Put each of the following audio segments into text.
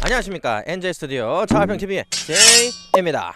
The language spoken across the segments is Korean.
안녕하십니까, NJ 스튜디오 차활평TV의 제이입니다.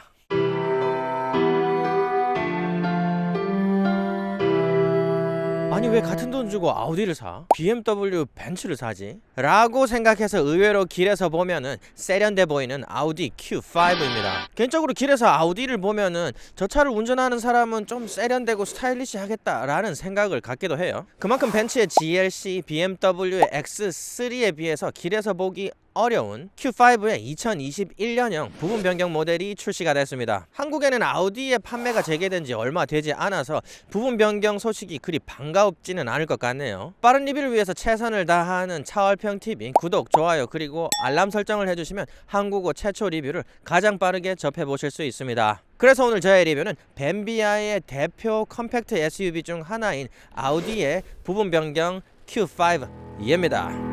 아니, 왜 같은 돈 주고 아우디를 사? BMW 벤츠를 사지? 라고 생각해서 의외로 길에서 보면은 세련돼 보이는 아우디 Q5입니다. 개인적으로 길에서 아우디를 보면은 저 차를 운전하는 사람은 좀 세련되고 스타일리시하겠다라는 생각을 갖기도 해요. 그만큼 벤츠의 GLC, BMW의 X3에 비해서 길에서 보기 어려운 Q5의 2021년형 부분 변경 모델이 출시가 됐습니다. 한국에는 아우디의 판매가 재개된 지 얼마 되지 않아서 부분 변경 소식이 그리 반가웠지는 않을 것 같네요. 빠른 리뷰를 위해서 최선을 다하는 차얼평TV 구독, 좋아요 그리고 알람 설정을 해주시면 한국어 최초 리뷰를 가장 빠르게 접해보실 수 있습니다. 그래서 오늘 저의 리뷰는 벤비아의 대표 컴팩트 SUV 중 하나인 아우디의 부분 변경 Q5입니다.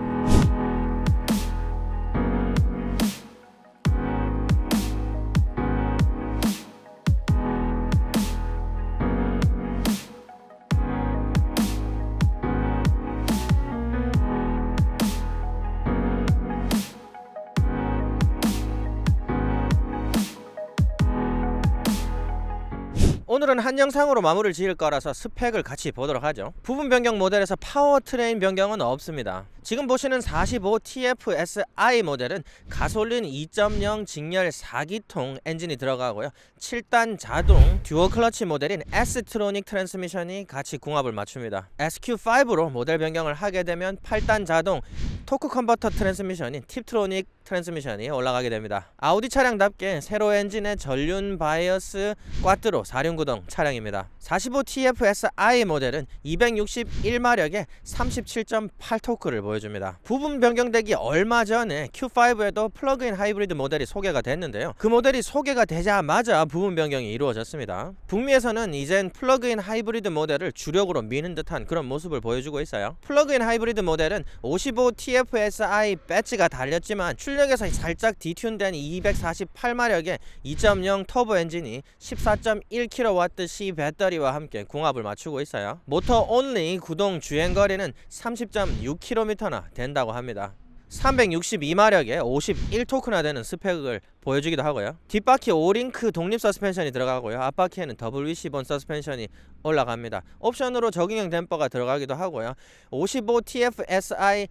오늘은 한 영상으로 마무리를 지을 거라서 스펙을 같이 보도록 하죠. 부분 변경 모델에서 파워트레인 변경은 없습니다. 지금 보시는 45TFSI 모델은 가솔린 2.0 직렬 4기통 엔진이 들어가고요. 7단 자동 듀얼 클러치 모델인 S트로닉 트랜스미션이 같이 궁합을 맞춥니다. SQ5로 모델 변경을 하게 되면 8단 자동 토크 컨버터 트랜스미션인 팁트로닉 트랜스미션이 올라가게 됩니다. 아우디 차량답게 세로 엔진의 전륜 바이어스 꽈트로 4륜구동 차량입니다. 45TFSI 모델은 261마력에 37.8토크를 보여줍니다. 부분 변경되기 얼마 전에 Q5에도 플러그인 하이브리드 모델이 소개가 됐는데요. 그 모델이 소개가 되자마자 부분 변경이 이루어졌습니다. 북미에서는 이젠 플러그인 하이브리드 모델을 주력으로 미는 듯한 그런 모습을 보여주고 있어요. 플러그인 하이브리드 모델은 55TFSI 배지가 달렸지만 출력에서 살짝 디튠된 248마력의 2.0 터보 엔진이 14.1kWc 배터리와 함께 궁합을 맞추고 있어요. 모터 온리 구동 주행거리는 30.6km나 된다고 합니다. 362마력에 51토크나 되는 스펙을 보여주기도 하고요. 뒷바퀴 5링크 독립 서스펜션이 들어가고요. 앞바퀴에는 WC-본 서스펜션이 올라갑니다. 옵션으로 저기형 댐퍼가 들어가기도 하고요. 55TFSI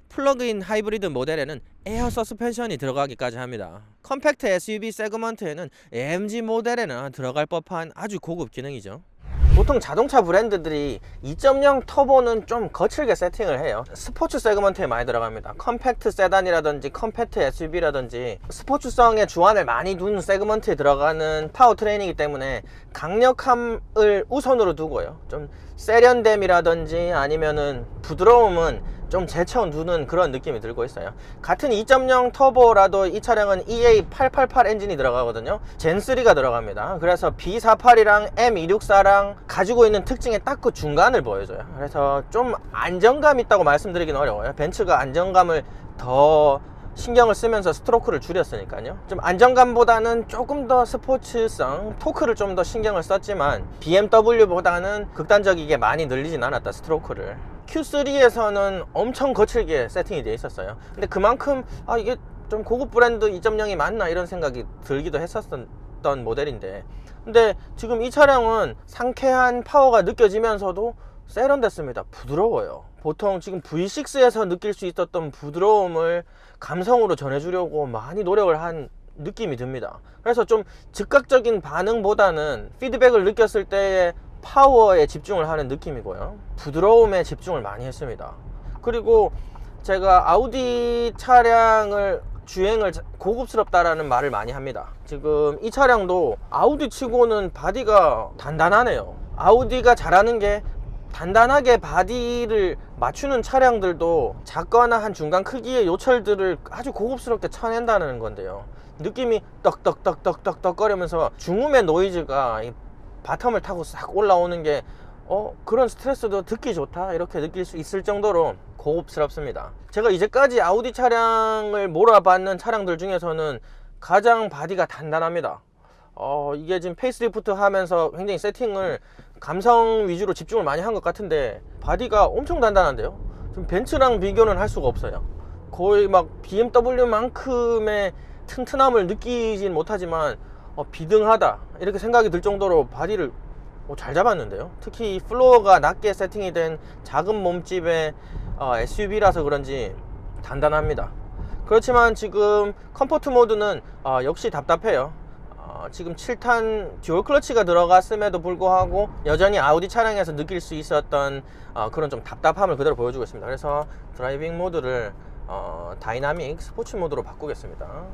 플러그인 하이브리드 모델에는 에어 서스펜션이 들어가기까지 합니다. 컴팩트 SUV 세그먼트에는 AMG 모델에는 들어갈 법한 아주 고급 기능이죠. 보통 자동차 브랜드들이 2.0 터보는 좀 거칠게 세팅을 해요. 스포츠 세그먼트에 많이 들어갑니다. 컴팩트 세단이라든지 컴팩트 SUV라든지 스포츠성의 주안을 많이 둔 세그먼트에 들어가는 파워트레인이기 때문에 강력함을 우선으로 두고요. 좀 세련됨이라든지 아니면은 부드러움은 좀 제쳐두는 그런 느낌이 들고 있어요. 같은 2.0 터보라도 이 차량은 EA888 엔진이 들어가거든요. 젠3가 들어갑니다. 그래서 B48이랑 M264랑 가지고 있는 특징의 딱 그 중간을 보여줘요. 그래서 좀 안정감 있다고 말씀드리긴 어려워요. 벤츠가 안정감을 더 신경을 쓰면서 스트로크를 줄였으니까요. 좀 안정감보다는 조금 더 스포츠성, 토크를 좀 더 신경을 썼지만 BMW보다는 극단적이게 많이 늘리진 않았다, 스트로크를. Q3에서는 엄청 거칠게 세팅이 되어 있었어요. 근데 그만큼 이게 좀 고급 브랜드 2.0이 맞나 이런 생각이 들기도 했었던 모델인데, 근데 지금 이 차량은 상쾌한 파워가 느껴지면서도 세련됐습니다. 부드러워요. 보통 지금 V6에서 느낄 수 있었던 부드러움을 감성으로 전해주려고 많이 노력을 한 느낌이 듭니다. 그래서 좀 즉각적인 반응보다는 피드백을 느꼈을 때의 파워에 집중을 하는 느낌이고요. 부드러움에 집중을 많이 했습니다. 그리고 제가 아우디 차량을 주행을 고급스럽다라는 말을 많이 합니다. 지금 이 차량도 아우디 치고는 바디가 단단하네요. 아우디가 잘하는 게 단단하게 바디를 맞추는 차량들도 작거나 한 중간 크기의 요철들을 아주 고급스럽게 쳐낸다는 건데요. 느낌이 떡떡떡떡떡떡 거리면서 중음의 노이즈가 이 바텀을 타고 싹 올라오는 게 그런 스트레스도 듣기 좋다 이렇게 느낄 수 있을 정도로 고급스럽습니다. 제가 이제까지 아우디 차량을 몰아봤는 차량들 중에서는 가장 바디가 단단합니다. 이게 지금 페이스리프트 하면서 굉장히 세팅을 감성 위주로 집중을 많이 한 것 같은데 바디가 엄청 단단한데요. 좀 벤츠랑 비교는 할 수가 없어요. 거의 막 BMW만큼의 튼튼함을 느끼진 못하지만 비등하다 이렇게 생각이 들 정도로 바디를 잘 잡았는데요. 특히 플로어가 낮게 세팅이 된 작은 몸집의 SUV라서 그런지 단단합니다. 그렇지만 지금 컴포트 모드는 역시 답답해요. 지금 7탄 듀얼 클러치가 들어갔음에도 불구하고 여전히 아우디 차량에서 느낄 수 있었던 그런 좀 답답함을 그대로 보여주고 있습니다. 그래서 드라이빙 모드를 다이나믹 스포츠 모드로 바꾸겠습니다.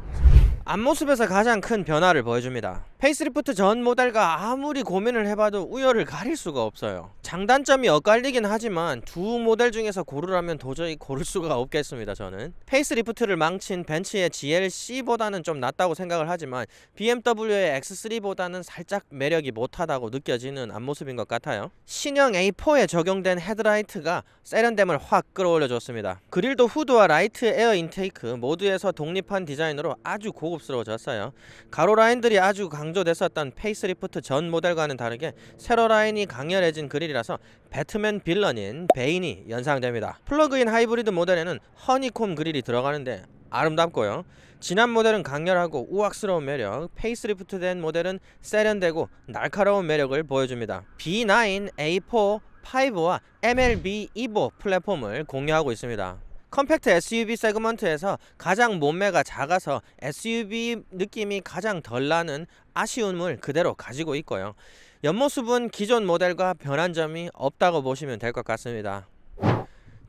앞모습에서 가장 큰 변화를 보여줍니다. 페이스리프트 전 모델과 아무리 고민을 해봐도 우열을 가릴 수가 없어요. 장단점이 엇갈리긴 하지만 두 모델 중에서 고르라면 도저히 고를 수가 없겠습니다. 저는 페이스리프트를 망친 벤츠의 GLC보다는 좀 낫다고 생각을 하지만 BMW의 X3보다는 살짝 매력이 못하다고 느껴지는 앞모습인 것 같아요. 신형 A4에 적용된 헤드라이트가 세련됨을 확 끌어올려줬습니다. 그릴도 후드와 라이트 에어 인테이크 모두에서 독립한 디자인으로 아주 고급스러워졌어요. 가로 라인들이 아주 강조됐었던 페이스리프트 전 모델과는 다르게 세로 라인이 강렬해진 그릴이라서 배트맨 빌런인 베인이 연상됩니다. 플러그인 하이브리드 모델에는 허니콤 그릴이 들어가는데 아름답고요. 지난 모델은 강렬하고 우악스러운 매력, 페이스리프트 된 모델은 세련되고 날카로운 매력을 보여줍니다. B9, A4, 5와 MLB EVO 플랫폼을 공유하고 있습니다. 컴팩트 SUV 세그먼트에서 가장 몸매가 작아서 SUV 느낌이 가장 덜 나는 아쉬움을 그대로 가지고 있고요. 옆모습은 기존 모델과 변한 점이 없다고 보시면 될 것 같습니다.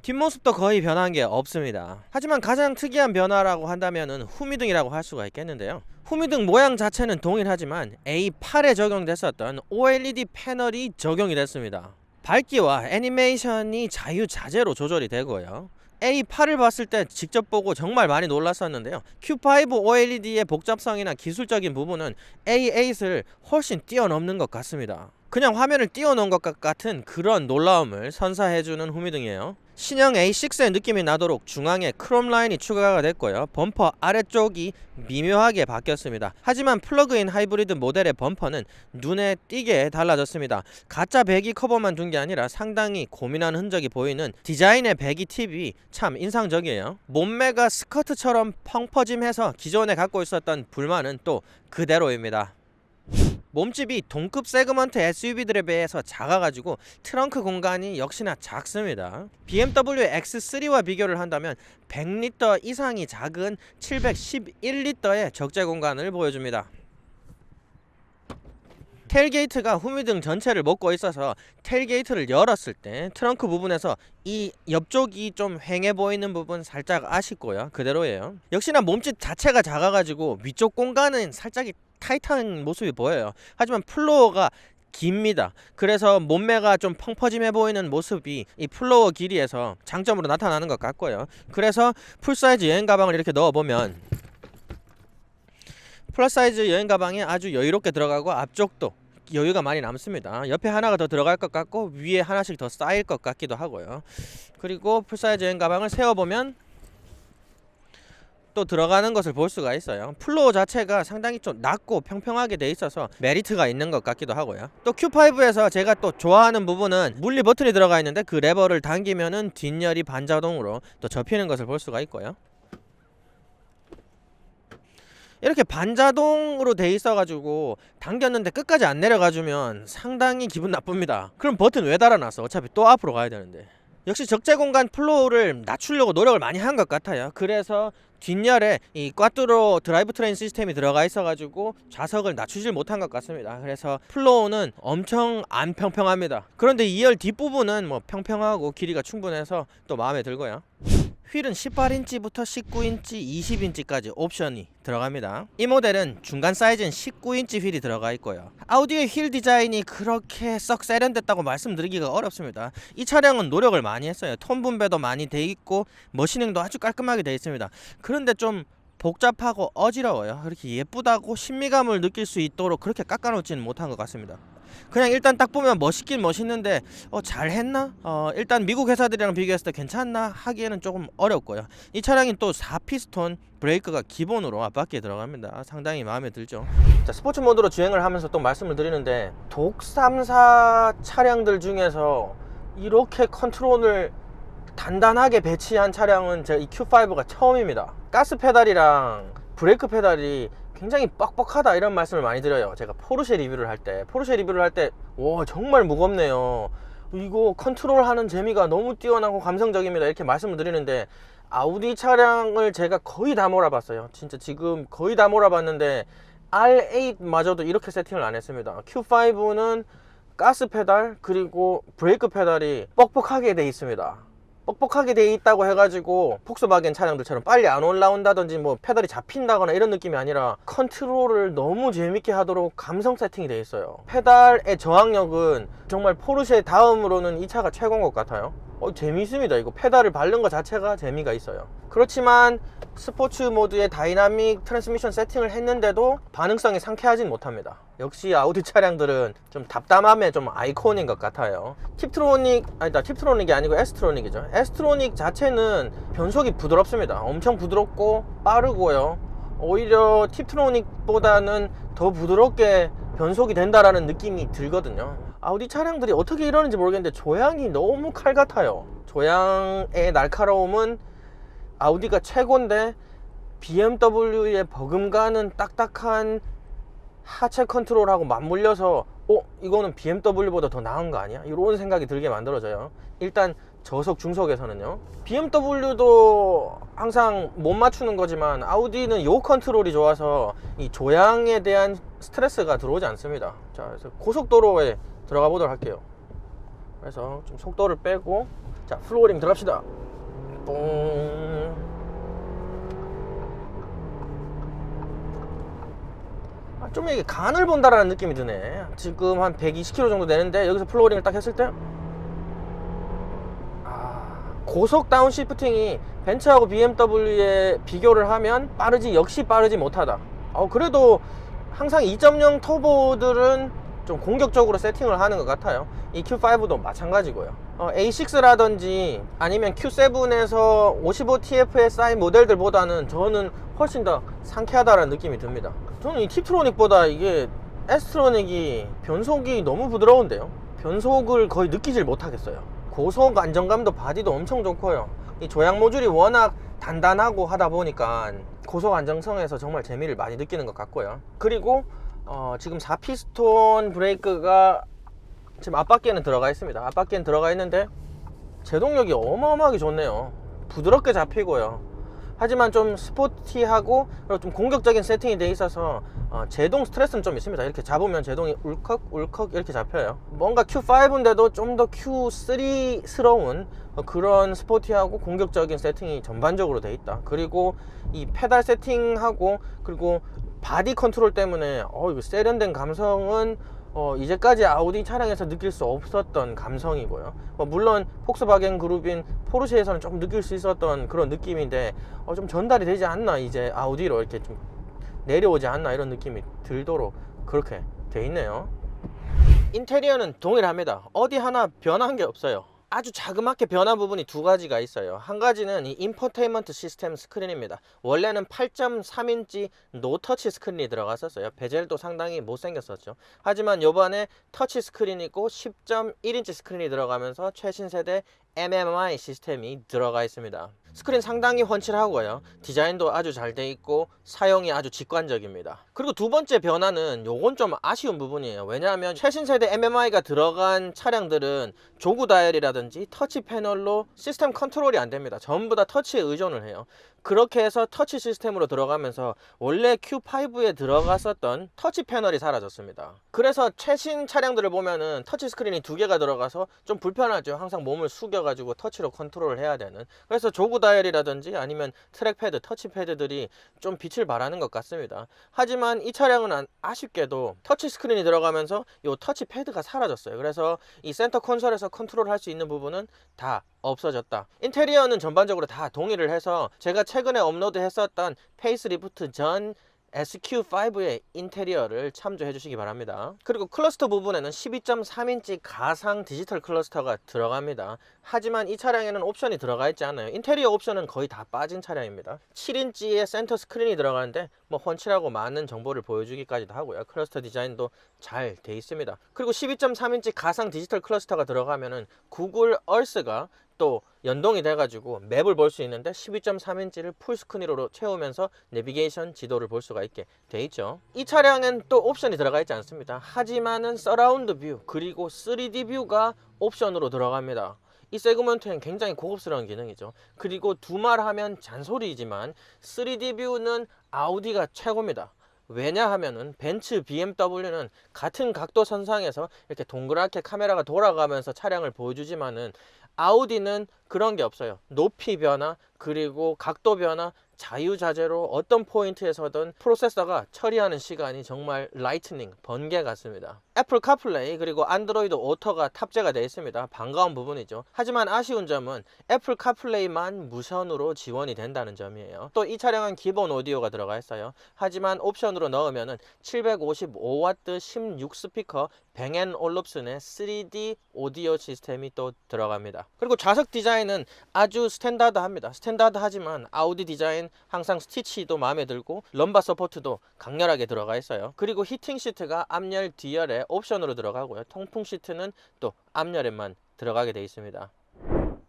뒷모습도 거의 변한 게 없습니다. 하지만 가장 특이한 변화라고 한다면 후미등이라고 할 수가 있겠는데요. 후미등 모양 자체는 동일하지만 A8에 적용됐었던 OLED 패널이 적용이 됐습니다. 밝기와 애니메이션이 자유자재로 조절이 되고요. A8을 봤을 때 직접 보고 정말 많이 놀랐었는데요. Q5 OLED의 복잡성이나 기술적인 부분은 A8을 훨씬 뛰어넘는 것 같습니다. 그냥 화면을 띄워놓은 것 같은 그런 놀라움을 선사해주는 후미등이에요. 신형 A6의 느낌이 나도록 중앙에 크롬 라인이 추가가 됐고요. 범퍼 아래쪽이 미묘하게 바뀌었습니다. 하지만 플러그인 하이브리드 모델의 범퍼는 눈에 띄게 달라졌습니다. 가짜 배기 커버만 둔 게 아니라 상당히 고민한 흔적이 보이는 디자인의 배기 팁이 참 인상적이에요. 몸매가 스커트처럼 펑퍼짐해서 기존에 갖고 있었던 불만은 또 그대로입니다. 몸집이 동급 세그먼트 SUV들에 비해서 작아가지고 트렁크 공간이 역시나 작습니다. BMW X3와 비교를 한다면 100리터 이상이 작은 711리터의 적재 공간을 보여줍니다. 테일게이트가 후미등 전체를 먹고 있어서 테일게이트를 열었을 때 트렁크 부분에서 이 옆쪽이 좀 휑해 보이는 부분 살짝 아쉽고요. 그대로예요. 역시나 몸집 자체가 작아가지고 위쪽 공간은 살짝 타이트한 모습이 보여요. 하지만 플로어가 깁니다. 그래서 몸매가 좀 펑퍼짐해 보이는 모습이 이 플로어 길이에서 장점으로 나타나는 것 같고요. 그래서 풀사이즈 여행 가방을 이렇게 넣어보면 플러사이즈 여행 가방에 아주 여유롭게 들어가고 앞쪽도 여유가 많이 남습니다. 옆에 하나가 더 들어갈 것 같고 위에 하나씩 더 쌓일 것 같기도 하고요. 그리고 풀사이즈 여행 가방을 세워보면 또 들어가는 것을 볼 수가 있어요. 플로어 자체가 상당히 좀 낮고 평평하게 돼 있어서 메리트가 있는 것 같기도 하고요. 또 Q5에서 제가 또 좋아하는 부분은 물리 버튼이 들어가 있는데 그 레버를 당기면은 뒷열이 반자동으로 또 접히는 것을 볼 수가 있고요. 이렇게 반자동으로 돼 있어가지고 당겼는데 끝까지 안 내려가주면 상당히 기분 나쁩니다. 그럼 버튼 왜 달아놨어? 어차피 또 앞으로 가야 되는데. 역시 적재 공간 플로우를 낮추려고 노력을 많이 한 것 같아요. 그래서 뒷열에 이 꽈뚜로 드라이브 트레인 시스템이 들어가 있어가지고 좌석을 낮추질 못한 것 같습니다. 그래서 플로우는 엄청 안 평평합니다. 그런데 2열 뒷부분은 뭐 평평하고 길이가 충분해서 또 마음에 들고요. 휠은 18인치부터 19인치, 20인치까지 옵션이 들어갑니다. 이 모델은 중간 사이즈는 19인치 휠이 들어가 있고요. 아우디의 휠 디자인이 그렇게 썩 세련됐다고 말씀드리기가 어렵습니다. 이 차량은 노력을 많이 했어요. 톤 분배도 많이 돼 있고 머신ing도 아주 깔끔하게 돼 있습니다. 그런데 좀 복잡하고 어지러워요. 그렇게 예쁘다고 신미감을 느낄 수 있도록 그렇게 깎아놓지는 못한 것 같습니다. 그냥 일단 딱 보면 멋있긴 멋있는데 잘했나? 일단 미국 회사들이랑 비교했을 때 괜찮나? 하기에는 조금 어렵고요. 이 차량이 또 4피스톤 브레이크가 기본으로 앞바퀴에 들어갑니다. 상당히 마음에 들죠. 자, 스포츠 모드로 주행을 하면서 또 말씀을 드리는데 독 3사 차량들 중에서 이렇게 컨트롤을 단단하게 배치한 차량은 제가 이 Q5가 처음입니다. 가스 페달이랑 브레이크 페달이 굉장히 뻑뻑하다 이런 말씀을 많이 드려요. 제가 포르쉐 리뷰를 할 때 와 정말 무겁네요, 이거 컨트롤하는 재미가 너무 뛰어나고 감성적입니다 이렇게 말씀을 드리는데, 아우디 차량을 제가 거의 다 몰아봤어요. 진짜 지금 거의 다 몰아봤는데 R8 마저도 이렇게 세팅을 안 했습니다. Q5는 가스 페달 그리고 브레이크 페달이 뻑뻑하게 돼 있습니다. 뻑뻑하게 돼 있다고 해가지고 폭스바겐 차량들처럼 빨리 안 올라온다든지 뭐 페달이 잡힌다거나 이런 느낌이 아니라 컨트롤을 너무 재밌게 하도록 감성 세팅이 돼 있어요. 페달의 저항력은 정말 포르쉐 다음으로는 이 차가 최고인 것 같아요. 재밌습니다. 이거 페달을 밟는 것 자체가 재미가 있어요. 그렇지만 스포츠 모드의 다이나믹 트랜스미션 세팅을 했는데도 반응성이 상쾌하진 못합니다. 역시 아우디 차량들은 좀 답답함의 좀 아이콘인 것 같아요. 팁트로닉이 아니고 에스트로닉이죠. 에스트로닉 자체는 변속이 부드럽습니다. 엄청 부드럽고 빠르고요. 오히려 팁트로닉보다는 더 부드럽게 변속이 된다라는 느낌이 들거든요. 아우디 차량들이 어떻게 이러는지 모르겠는데 조향이 너무 칼 같아요. 조향의 날카로움은 아우디가 최고인데 BMW의 버금가는 딱딱한 하체 컨트롤하고 맞물려서 이거는 BMW보다 더 나은 거 아니야? 이런 생각이 들게 만들어져요. 일단 저속 중속에서는요. BMW도 항상 못 맞추는 거지만 아우디는 요 컨트롤이 좋아서 이 조향에 대한 스트레스가 들어오지 않습니다. 자, 그래서 고속도로에 들어가 보도록 할게요. 그래서 좀 속도를 빼고, 자, 플로어링 들어갑시다. 뽕. 좀 이게 간을 본다라는 느낌이 드네. 지금 한 120km 정도 되는데 여기서 플로어링을 딱 했을 때 고속 다운시프팅이 벤츠하고 BMW에 비교를 하면 역시 빠르지 못하다. 그래도 항상 2.0 터보들은 좀 공격적으로 세팅을 하는 것 같아요. 이 Q5도 마찬가지고요. A6라든지 아니면 Q7에서 55TFSI 모델들보다는 저는 훨씬 더 상쾌하다는 느낌이 듭니다. 저는 이 팁트로닉보다 이게 에스트로닉이 변속이 너무 부드러운데요. 변속을 거의 느끼질 못하겠어요. 고속 안정감도 바디도 엄청 좋고요. 이 조향 모듈이 워낙 단단하고 하다 보니까 고속 안정성에서 정말 재미를 많이 느끼는 것 같고요. 그리고 지금 4피스톤 브레이크가 지금 앞바퀴에는 들어가 있습니다. 앞바퀴에는 들어가 있는데 제동력이 어마어마하게 좋네요. 부드럽게 잡히고요. 하지만 좀 스포티하고 그리고 좀 공격적인 세팅이 돼 있어서 제동 스트레스는 좀 있습니다. 이렇게 잡으면 제동이 울컥 이렇게 잡혀요. 뭔가 Q5인데도 좀 더 Q3스러운 그런 스포티하고 공격적인 세팅이 전반적으로 돼 있다. 그리고 이 페달 세팅하고 그리고 바디 컨트롤 때문에 이거 세련된 감성은 이제까지 아우디 차량에서 느낄 수 없었던 감성이고요. 물론 폭스바겐 그룹인 포르쉐에서는 조금 느낄 수 있었던 그런 느낌인데 좀 전달이 되지 않나, 이제 아우디로 이렇게 좀 내려오지 않나 이런 느낌이 들도록 그렇게 돼 있네요. 인테리어는 동일합니다. 어디 하나 변한 게 없어요. 아주 자그맣게 변한 부분이 두 가지가 있어요. 한 가지는 이 인포테인먼트 시스템 스크린입니다. 원래는 8.3인치 노터치 스크린이 들어갔었어요. 베젤도 상당히 못생겼었죠. 하지만 요번에 터치 스크린이 있고 10.1인치 스크린이 들어가면서 최신 세대 MMI 시스템이 들어가 있습니다. 스크린 상당히 훤칠하고요. 디자인도 아주 잘 돼 있고 사용이 아주 직관적입니다. 그리고 두 번째 변화는 요건 좀 아쉬운 부분이에요. 왜냐하면 최신 세대 MMI가 들어간 차량들은 조구 다이얼이라든지 터치 패널로 시스템 컨트롤이 안 됩니다. 전부 다 터치에 의존을 해요. 그렇게 해서 터치 시스템으로 들어가면서 원래 Q5에 들어갔었던 터치 패널이 사라졌습니다. 그래서 최신 차량들을 보면은 터치 스크린이 두 개가 들어가서 좀 불편하죠. 항상 몸을 숙여가지고 터치로 컨트롤을 해야 되는. 그래서 조구 다이얼이라든지 아니면 트랙패드, 터치패드들이 좀 빛을 발하는 것 같습니다. 하지만 이 차량은 아쉽게도 터치 스크린이 들어가면서 이 터치패드가 사라졌어요. 그래서 이 센터 콘솔에서 컨트롤할 수 있는 부분은 다 없어졌다. 인테리어는 전반적으로 다 동의를 해서 제가 최근에 업로드 했었던 페이스리프트 전 SQ5의 인테리어를 참조해 주시기 바랍니다. 그리고 클러스터 부분에는 12.3인치 가상 디지털 클러스터가 들어갑니다. 하지만 이 차량에는 옵션이 들어가 있지 않아요. 인테리어 옵션은 거의 다 빠진 차량입니다. 7인치의 센터 스크린이 들어가는데 뭐 훤칠하고 많은 정보를 보여주기까지도 하고요. 클러스터 디자인도 잘 돼 있습니다. 그리고 12.3인치 가상 디지털 클러스터가 들어가면은 구글 얼스가 또 연동이 돼가지고 맵을 볼 수 있는데 12.3인치를 풀스크린으로 채우면서 내비게이션 지도를 볼 수가 있게 돼 있죠. 이 차량엔 또 옵션이 들어가 있지 않습니다. 하지만은 서라운드 뷰 그리고 3D 뷰가 옵션으로 들어갑니다. 이 세그먼트엔 굉장히 고급스러운 기능이죠. 그리고 두말하면 잔소리이지만 3D 뷰는 아우디가 최고입니다. 왜냐하면은 벤츠, BMW는 같은 각도 선상에서 이렇게 동그랗게 카메라가 돌아가면서 차량을 보여주지만은 아우디는 그런 게 없어요. 높이 변화 그리고 각도 변화 자유자재로 어떤 포인트에서든 프로세서가 처리하는 시간이 정말 라이트닝 번개 같습니다. 애플 카플레이 그리고 안드로이드 오토가 탑재가 되어 있습니다. 반가운 부분이죠. 하지만 아쉬운 점은 애플 카플레이만 무선으로 지원이 된다는 점이에요. 또 이 차량은 기본 오디오가 들어가 있어요. 하지만 옵션으로 넣으면은 755W 16 스피커 뱅앤올룹슨의 3D 오디오 시스템이 또 들어갑니다. 그리고 좌석 디자인은 아주 스탠다드합니다. 스탠다드하지만 아우디 디자인 항상 스티치도 마음에 들고 럼바 서포트도 강렬하게 들어가 있어요. 그리고 히팅 시트가 앞열 뒤열에 옵션으로 들어가고요. 통풍 시트는 또 앞열에만 들어가게 되어 있습니다.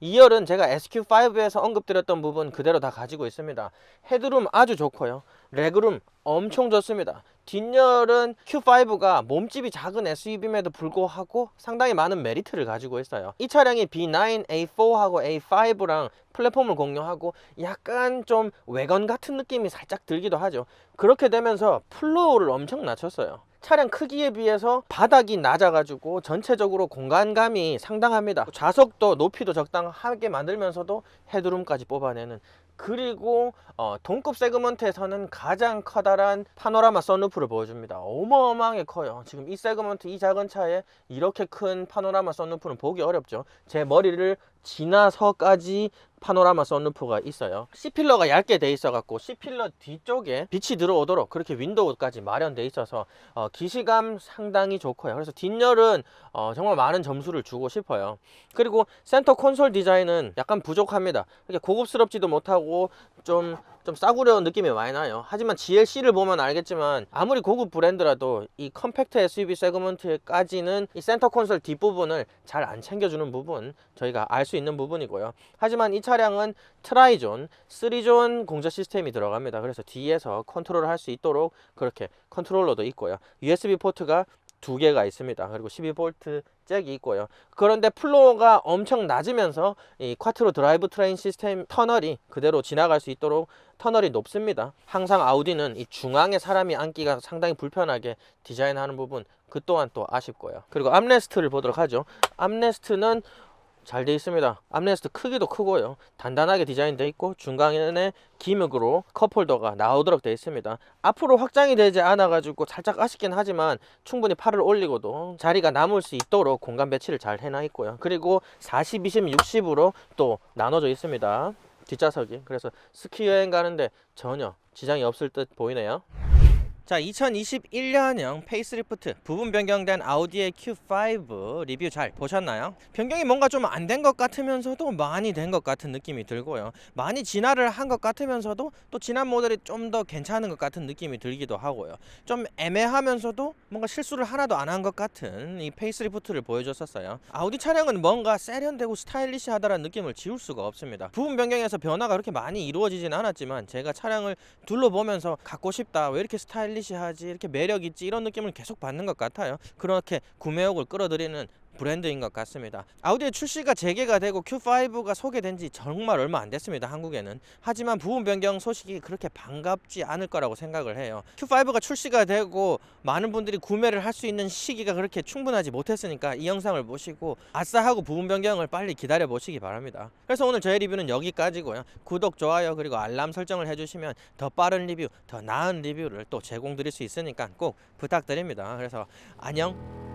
2열은 제가 SQ5에서 언급드렸던 부분 그대로 다 가지고 있습니다. 헤드룸 아주 좋고요. 레그룸 엄청 좋습니다. 뒷열은 Q5가 몸집이 작은 SUV임에도 불구하고 상당히 많은 메리트를 가지고 있어요. 이 차량이 B9, A4하고 A5랑 플랫폼을 공유하고 약간 좀 외건 같은 느낌이 살짝 들기도 하죠. 그렇게 되면서 플로어를 엄청 낮췄어요. 차량 크기에 비해서 바닥이 낮아가지고 전체적으로 공간감이 상당합니다. 좌석도 높이도 적당하게 만들면서도 헤드룸까지 뽑아내는, 그리고 동급 세그먼트에서는 가장 커다란 파노라마 선루프를 보여줍니다. 어마어마하게 커요. 지금 이 세그먼트 이 작은 차에 이렇게 큰 파노라마 선루프는 보기 어렵죠. 제 머리를 지나서까지 파노라마 선루프가 있어요. C필러가 얇게 돼 있어 갖고 C필러 뒤쪽에 빛이 들어오도록 그렇게 윈도우까지 마련돼 있어서 기시감 상당히 좋고요. 그래서 뒷열은 정말 많은 점수를 주고 싶어요. 그리고 센터 콘솔 디자인은 약간 부족합니다. 이렇게 고급스럽지도 못하고 좀 싸구려 느낌이 많이 나요. 하지만 GLC를 보면 알겠지만 아무리 고급 브랜드라도 이 컴팩트 SUV 세그먼트까지는 이 센터 콘솔 뒷부분을 잘 안 챙겨주는 부분 저희가 알 수 있는 부분이고요. 하지만 이 차량은 트라이존, 3존 공조 시스템이 들어갑니다. 그래서 뒤에서 컨트롤을 할 수 있도록 그렇게 컨트롤러도 있고요. USB 포트가 2개가 있습니다. 그리고 12V 잭이 있고요. 그런데 플로어가 엄청 낮으면서 이 쿼트로 드라이브 트레인 시스템 터널이 그대로 지나갈 수 있도록 터널이 높습니다. 항상 아우디는 이 중앙에 사람이 앉기가 상당히 불편하게 디자인하는 부분 그 또한 또 아쉽고요. 그리고 암레스트를 보도록 하죠. 암레스트는 잘 되어 있습니다. 암레스트 크기도 크고요. 단단하게 디자인되어 있고 중간에 기믹으로 컵홀더가 나오도록 되어 있습니다. 앞으로 확장이 되지 않아 가지고 살짝 아쉽긴 하지만 충분히 팔을 올리고도 자리가 남을 수 있도록 공간 배치를 잘 해놔 있고요. 그리고 40, 20, 60으로 또 나눠져 있습니다. 뒷좌석이. 그래서 스키 여행 가는데 전혀 지장이 없을 듯 보이네요. 자, 2021년형 페이스리프트 부분 변경된 아우디의 Q5 리뷰 잘 보셨나요? 변경이 뭔가 좀 안 된 것 같으면서도 많이 된 것 같은 느낌이 들고요. 많이 진화를 한 것 같으면서도 또 지난 모델이 좀 더 괜찮은 것 같은 느낌이 들기도 하고요. 좀 애매하면서도 뭔가 실수를 하나도 안 한 것 같은 이 페이스리프트를 보여줬었어요. 아우디 차량은 뭔가 세련되고 스타일리시하다는 느낌을 지울 수가 없습니다. 부분 변경에서 변화가 그렇게 많이 이루어지진 않았지만 제가 차량을 둘러보면서 갖고 싶다, 왜 이렇게 스타일리시하지, 이렇게 매력있지, 이런 느낌을 계속 받는 것 같아요. 그렇게 구매욕을 끌어들이는 브랜드인 것 같습니다. 아우디의 출시가 재개가 되고 Q5가 소개된 지 정말 얼마 안 됐습니다, 한국에는. 하지만 부분 변경 소식이 그렇게 반갑지 않을 거라고 생각을 해요. Q5가 출시가 되고 많은 분들이 구매를 할 수 있는 시기가 그렇게 충분하지 못했으니까 이 영상을 보시고 아싸 하고 부분 변경을 빨리 기다려 보시기 바랍니다. 그래서 오늘 저의 리뷰는 여기까지고요. 구독, 좋아요 그리고 알람 설정을 해주시면 더 빠른 리뷰, 더 나은 리뷰를 또 제공드릴 수 있으니까 꼭 부탁드립니다. 그래서 안녕.